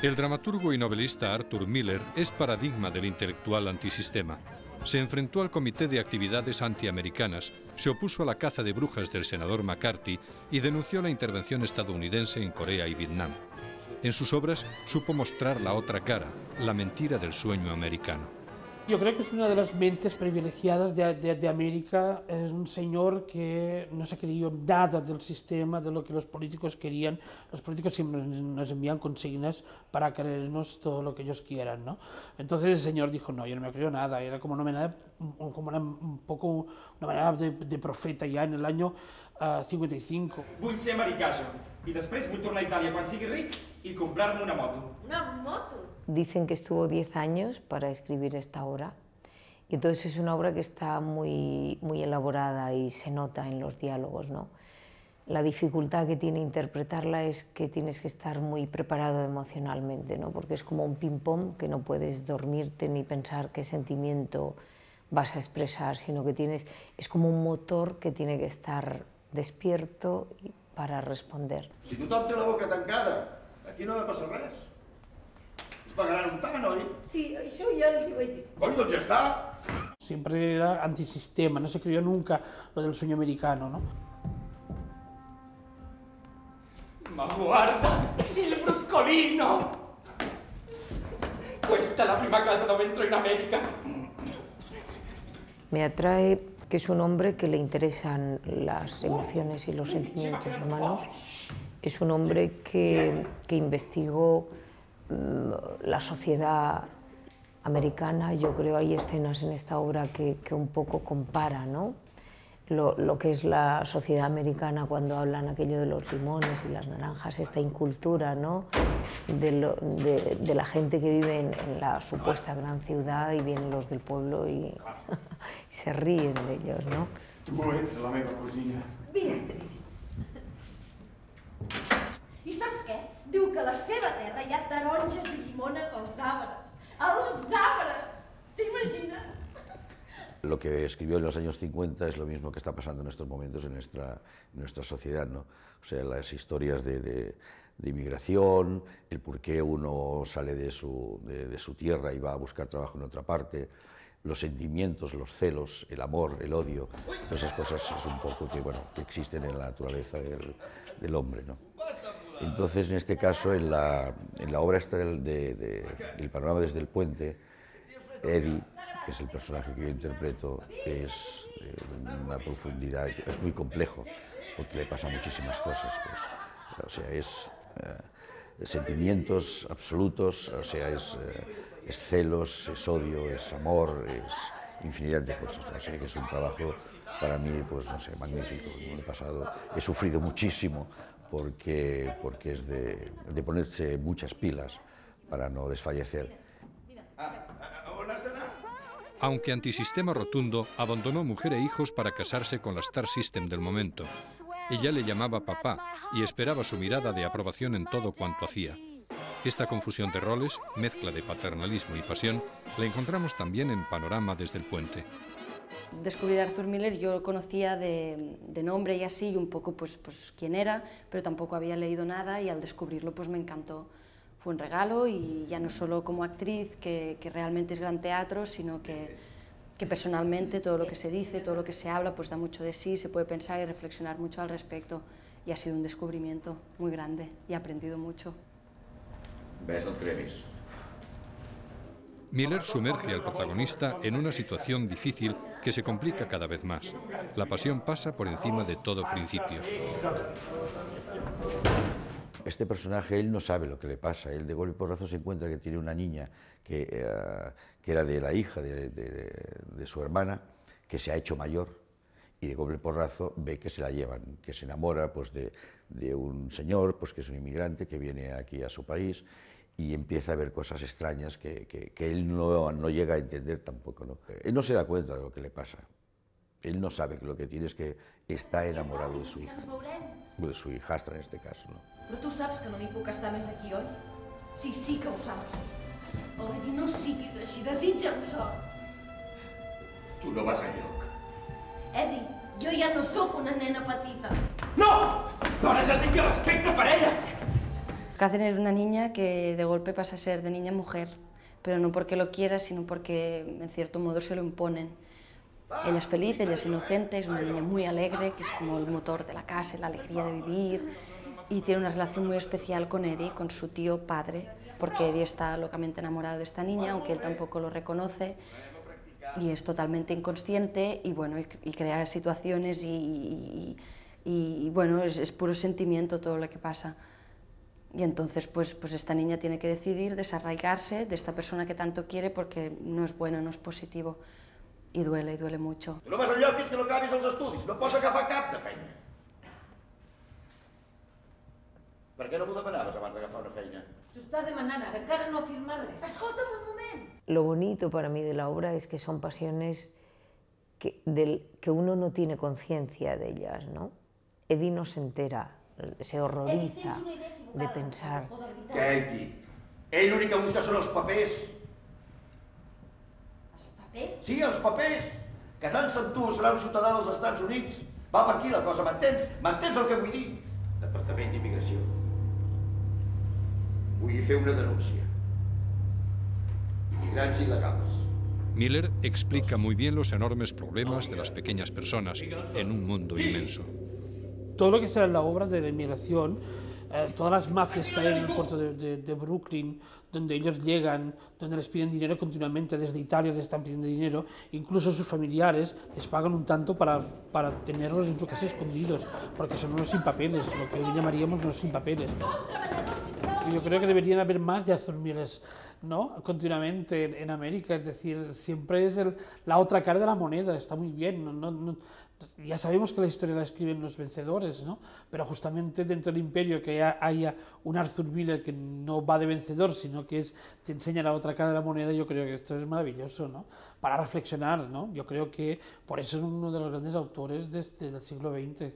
El dramaturgo y novelista Arthur Miller es paradigma del intelectual antisistema. Se enfrentó al Comité de Actividades Antiamericanas, se opuso a la caza de brujas del senador McCarthy y denunció la intervención estadounidense en Corea y Vietnam. En sus obras supo mostrar la otra cara, la mentira del sueño americano. Yo creo que es una de las mentes privilegiadas de América. Es un señor que no se creyó nada del sistema, de lo que los políticos querían. Los políticos siempre nos envían consignas para creernos todo lo que ellos quieran, ¿no? Entonces el señor dijo, no, yo no me creo nada. Era como una manera, una manera de profeta ya en el año 55. Vull ser americà, i després vull tornar a Itàlia quan sigui ric i comprar-me una moto. ¿Una moto? Dicen que estuvo 10 años para escribir esta obra, y entonces es una obra que está muy elaborada y se nota en los diálogos, ¿no? La dificultad que tiene interpretarla es que tienes que estar muy preparado emocionalmente, ¿no? Porque es como un ping-pong que no puedes dormirte ni pensar qué sentimiento vas a expresar, sino que es como un motor que tiene que estar despierto para responder. Si tothom té la boca tancada, aquí no ha de passar res. Ens pagaran un tant, oi? Sí, això ja els hi vaig dir. Coi, doncs ja està. Siempre era antisistema, no se creyó nunca lo del sueño americano, ¿no? Ma guarda, il broccolino! Questa è la prima casa dove entro in America. Me atrae que es un hombre que le interesan las emociones y los sentimientos humanos. Es un hombre que investigó la sociedad americana. Yo creo hay escenas en esta obra que un poco compara, ¿no? Lo que es la sociedad americana cuando hablan aquello de los limones y las naranjas, esta incultura, ¿no? de la gente que vive en la supuesta gran ciudad y vienen los del pueblo y se ríen de ellos, ¿no? Tu ets la meva cosina. Beatriz. I saps què? Diu que a la seva terra hi ha taronges i llimones als arbres. Als arbres! T'imagines? Lo que escribió en los años 50 es lo mismo que está pasando en estos momentos en nuestra sociedad, ¿no? O sea, las historias de inmigración, el por qué uno sale de su tierra y va a buscar trabajo en otra parte, los sentimientos, los celos, el amor, el odio, todas esas cosas es un poco que existen en la naturaleza del hombre, ¿no? Entonces, en este caso, en la obra esta del panorama desde el puente, Eddie, que es el personaje que yo interpreto, es una profundidad, es muy complejo, porque le pasan muchísimas cosas, pues, o sea, es sentimientos absolutos, o sea, es celos, es odio, es amor, es infinidad de cosas, o sea, que es un trabajo para mí, pues, no sé, magnífico. He sufrido muchísimo porque es de ponerse muchas pilas para no desfallecer. Aunque antisistema rotundo, abandonó mujer e hijos para casarse con la Star System del momento. Ella le llamaba papá y esperaba su mirada de aprobación en todo cuanto hacía. Esta confusión de roles, mezcla de paternalismo y pasión, la encontramos también en Panorama desde el puente. Descubrir a Arthur Miller yo lo conocía de nombre y así, y un poco pues quién era, pero tampoco había leído nada y al descubrirlo pues me encantó. Fue un regalo y ya no solo como actriz, que realmente es gran teatro, sino que personalmente todo lo que se dice, todo lo que se habla, pues da mucho de sí, se puede pensar y reflexionar mucho al respecto. Y ha sido un descubrimiento muy grande y he aprendido mucho. Ves, no et cremis. Miller sumerge al protagonista en una situación difícil que se complica cada vez más. La pasión pasa por encima de todo principio. Este personaje, él no sabe lo que le pasa, él de golpe y porrazo se encuentra que tiene una niña que era de la hija de su hermana, que se ha hecho mayor, y de golpe y porrazo ve que se la llevan, que se enamora pues, de un señor pues, que es un inmigrante que viene aquí a su país y empieza a ver cosas extrañas que él no llega a entender tampoco, ¿no? Él no se da cuenta de lo que le pasa. Él no sabe que lo que tiene es que está enamorado de su hija, de su hijastra en este caso, ¿no? Però tu saps que no m'hi puc estar més aquí, oi? Sí que ho saps. Eddie, no siguis així, desitja'm sort. Tu no vas enlloc. Eddie, jo ja no sóc una nena petita. No! Ara ja tinc respecte per ella! Catherine es una niña que de golpe pasa a ser de niña a mujer, pero no porque lo quiera, sino porque en cierto modo se lo imponen. Ella es feliz, ella es inocente, es una niña muy alegre, que es como el motor de la casa, la alegría de vivir, y tiene una relación muy especial con Eddie, con su tío padre, porque Eddie está locamente enamorado de esta niña, aunque él tampoco lo reconoce, y es totalmente inconsciente, y bueno, y crea situaciones y bueno, es puro sentimiento todo lo que pasa. Y entonces pues esta niña tiene que decidir desarraigarse de esta persona que tanto quiere porque no es bueno, no és positiu. I duele mucho. Tu no vas enlloc fins que no acabis els estudis, no pots agafar cap de feina. Per què no m'ho demanaves abans d'agafar una feina? T'ho està demanant ara, encara no ha firmat res. Escolta'm un moment. Lo bonito para mí de la obra es que son pasiones que uno no tiene conciencia de ellas, ¿no? Eddie no se entera, se horroriza de pensar. Katie, ell l'únic que busca són els papers. Els papers? Sí, els papers. Casant-se amb tu serà un ciutadà dels Estats Units. Va per aquí la cosa, m'entens? M'entens el que vull dir? Departament d'Immigració. Vull fer una denúncia. Inmigrants il·legals. Miller explica muy bien los enormes problemas de las pequeñas personas en un mundo inmenso. Todo lo que sea la obra de la inmigración, todas las mafias que hay en el puerto de Brooklyn, donde ellos llegan, donde les piden dinero continuamente, desde Italia les están pidiendo dinero, incluso sus familiares les pagan un tanto para tenerlos en su casa escondidos, porque son unos sin papeles, lo que hoy llamaríamos unos sin papeles. Yo creo que deberían haber más de Arthur Millers, ¿no? Continuamente en América, es decir, siempre es la otra cara de la moneda, está muy bien, ya sabemos que la historia la escriben los vencedores, ¿no? Pero justamente dentro del imperio que haya un Arthur Miller que no va de vencedor, sino que te enseña la otra cara de la moneda, yo creo que esto es maravilloso, ¿no? Para reflexionar, ¿no? Yo creo que por eso es uno de los grandes autores del siglo XX.